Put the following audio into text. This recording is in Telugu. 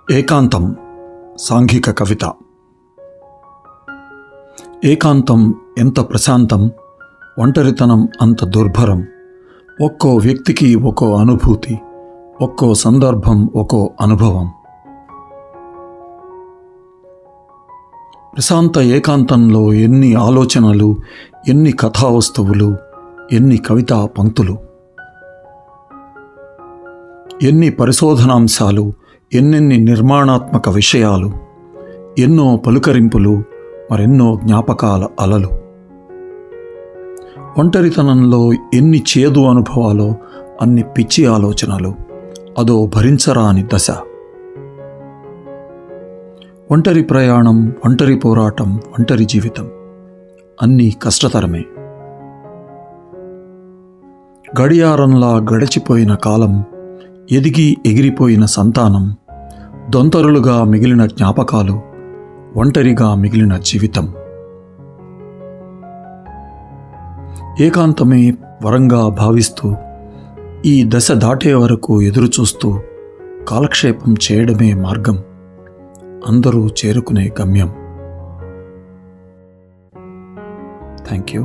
ఏకాంతం సాంఘిక కవిత. ఏకాంతం ఎంత ప్రశాంతం, ఒంటరితనం అంత దుర్భరం. ఒక్కో వ్యక్తికి ఒక్కో అనుభూతి, ఒక్కో సందర్భం ఒక్కో అనుభవం. ప్రశాంత ఏకాంతంలో ఎన్ని ఆలోచనలు, ఎన్ని కథావస్తువులు, ఎన్ని కవితా పంక్తులు, ఎన్ని పరిశోధనాంశాలు, ఎన్నెన్ని నిర్మాణాత్మక విషయాలు, ఎన్నో పలుకరింపులు, మరెన్నో జ్ఞాపకాల అలలు. ఒంటరితనంలో ఎన్ని చేదు అనుభవాలో అన్ని పిచ్చి ఆలోచనలు, అదో భరించరాని దశ. ఒంటరి ప్రయాణం, ఒంటరి పోరాటం, ఒంటరి జీవితం అన్నీ కష్టతరమే. గడియారంలా గడిచిపోయిన కాలం, ఎదిగి ఎగిరిపోయిన సంతానం, దొంతరులుగా మిగిలిన జ్ఞాపకాలు, ఒంటరిగా మిగిలిన జీవితం. ఏకాంతమే వరంగా భావిస్తూ ఈ దశ దాటే వరకు ఎదురుచూస్తూ కాలక్షేపం చేయడమే మార్గం, అందరూ చేరుకునే గమ్యం. Thank you.